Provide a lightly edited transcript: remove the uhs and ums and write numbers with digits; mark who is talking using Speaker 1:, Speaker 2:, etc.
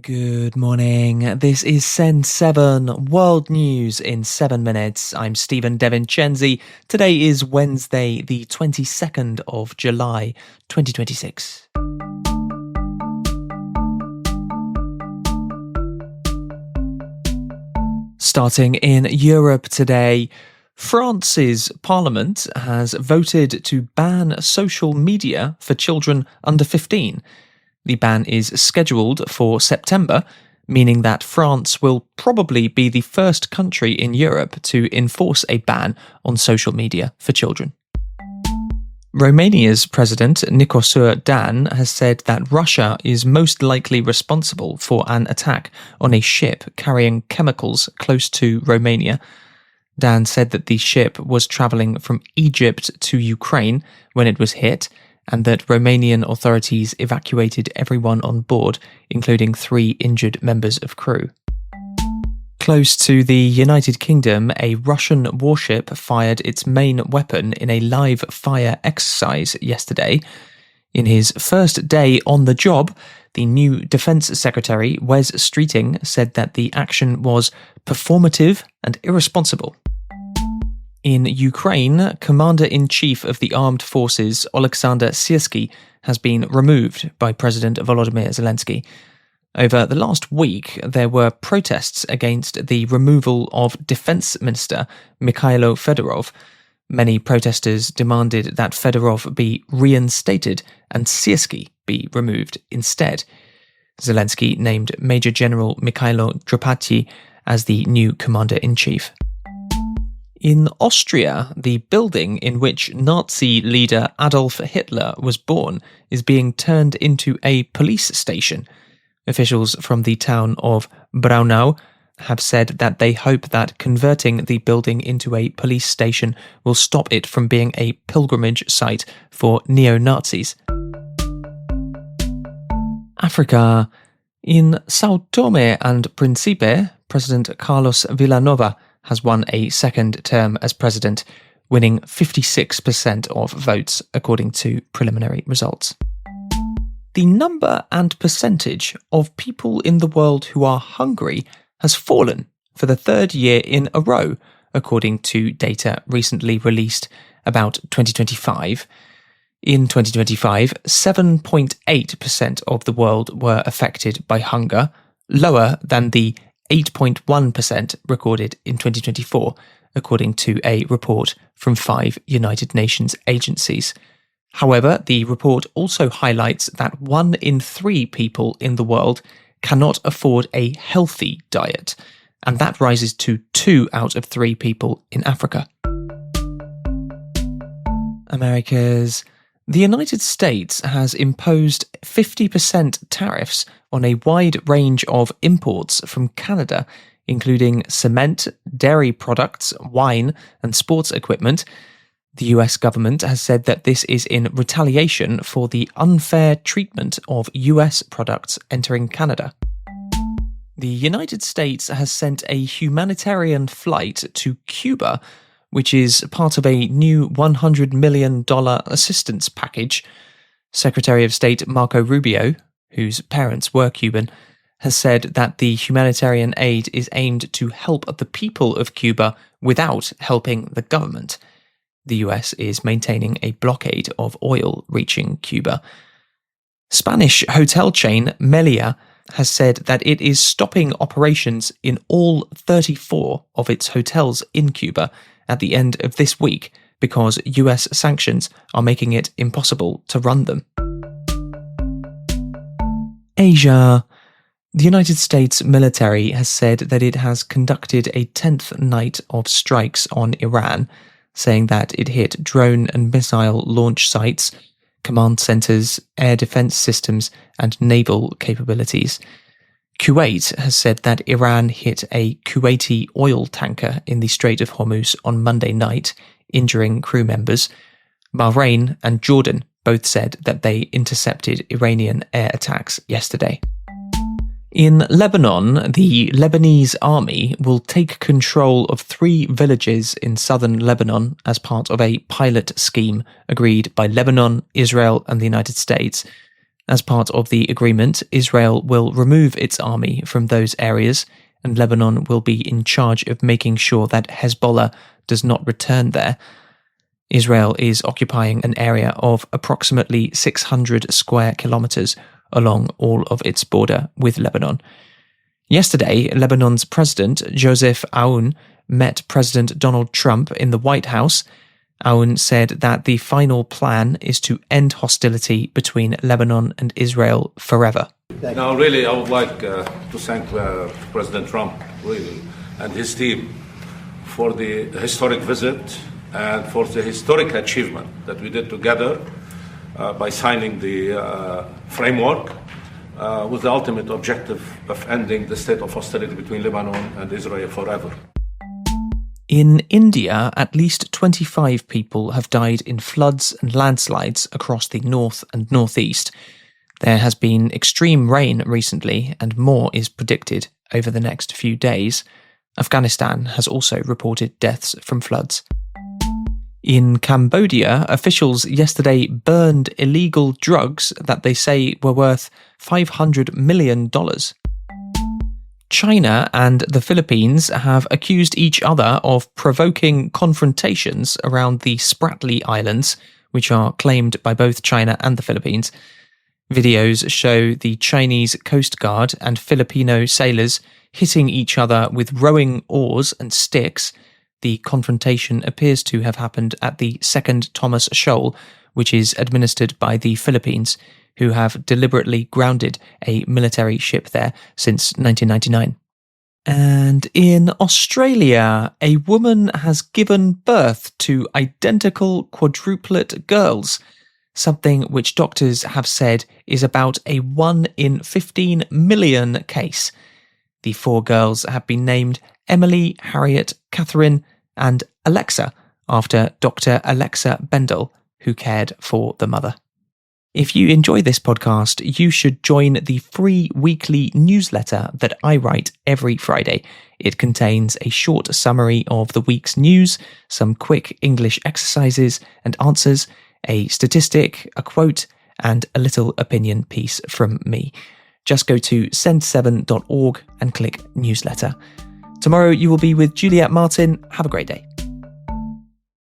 Speaker 1: Good morning. This is Sen 7 World News in 7 minutes. I'm Stephen Devincenzi. Today is Wednesday, the 22nd of July, 2026. Starting in Europe today, France's parliament has voted to ban social media for children under 15. The ban is scheduled for September, meaning that France will probably be the first country in Europe to enforce a ban on social media for children. Romania's president, Nicosur Dan, has said that Russia is most likely responsible for an attack on a ship carrying chemicals close to Romania. Dan said that the ship was travelling from Egypt to Ukraine when it was hit, and that Romanian authorities evacuated everyone on board, including 3 injured members of crew. Close to the United Kingdom, a Russian warship fired its main weapon in a live fire exercise yesterday. In his first day on the job, the new Defence Secretary, Wes Streeting, said that the action was performative and irresponsible. In Ukraine, Commander-in-Chief of the Armed Forces Oleksandr Syrskyi has been removed by President Volodymyr Zelensky. Over the last week, there were protests against the removal of Defense Minister Mikhailo Fedorov. Many protesters demanded that Fedorov be reinstated and Syrskyi be removed instead. Zelensky named Major General Mikhailo Drapatyi as the new Commander-in-Chief. In Austria, the building in which Nazi leader Adolf Hitler was born is being turned into a police station. Officials from the town of Braunau have said that they hope that converting the building into a police station will stop it from being a pilgrimage site for neo-Nazis. Africa. In São Tomé and Príncipe, President Carlos Villanova has won a second term as president, winning 56% of votes, according to preliminary results. The number and percentage of people in the world who are hungry has fallen for the third year in a row, according to data recently released about 2025. In 2025, 7.8% of the world were affected by hunger, lower than the 8.1% recorded in 2024, according to a report from 5 United Nations agencies. However, the report also highlights that 1 in 3 people in the world cannot afford a healthy diet, and that rises to 2 out of 3 people in Africa. Americas. The United States has imposed 50% tariffs on a wide range of imports from Canada, including cement, dairy products, wine, and sports equipment. The US government has said that this is in retaliation for the unfair treatment of US products entering Canada. The United States has sent a humanitarian flight to Cuba, which is part of a new $100 million assistance package. Secretary of State Marco Rubio, whose parents were Cuban, has said that the humanitarian aid is aimed to help the people of Cuba without helping the government. The US is maintaining a blockade of oil reaching Cuba. Spanish hotel chain Melia has said that it is stopping operations in all 34 of its hotels in Cuba at the end of this week because US sanctions are making it impossible to run them. Asia. The United States military has said that it has conducted a 10th night of strikes on Iran, saying that it hit drone and missile launch sites, command centers, air defense systems, and naval capabilities. Kuwait has said that Iran hit a Kuwaiti oil tanker in the Strait of Hormuz on Monday night, injuring crew members. Bahrain and Jordan both said that they intercepted Iranian air attacks yesterday. In Lebanon, the Lebanese army will take control of 3 villages in southern Lebanon as part of a pilot scheme agreed by Lebanon, Israel, and the United States. As part of the agreement, Israel will remove its army from those areas, and Lebanon will be in charge of making sure that Hezbollah does not return there. Israel is occupying an area of approximately 600 square kilometers along all of its border with Lebanon. Yesterday, Lebanon's President, Joseph Aoun, met President Donald Trump in the White House. Aoun said that the final plan is to end hostility between Lebanon and Israel forever.
Speaker 2: Now, really, I would like to thank President Trump, really, and his team for the historic visit and for the historic achievement that we did together by signing the framework with the ultimate objective of ending the state of hostility between Lebanon and Israel forever.
Speaker 1: In India, at least 25 people have died in floods and landslides across the north and northeast. There has been extreme rain recently, and more is predicted over the next few days. Afghanistan has also reported deaths from floods. In Cambodia, officials yesterday burned illegal drugs that they say were worth $500 million. China and the Philippines have accused each other of provoking confrontations around the Spratly Islands, which are claimed by both China and the Philippines. Videos show the Chinese Coast Guard and Filipino sailors hitting each other with rowing oars and sticks. The confrontation appears to have happened at the Second Thomas Shoal, which is administered by the Philippines, who have deliberately grounded a military ship there since 1999. And in Australia, a woman has given birth to identical quadruplet girls, something which doctors have said is about a 1 in 15 million case. The 4 girls have been named Emily, Harriet, Catherine, and Alexa, after Dr. Alexa Bendel, who cared for the mother. If you enjoy this podcast, you should join the free weekly newsletter that I write every Friday. It contains a short summary of the week's news, some quick English exercises and answers, a statistic, a quote, and a little opinion piece from me. Just go to send7.org and click newsletter. Tomorrow you will be with Juliet Martin. Have a great day.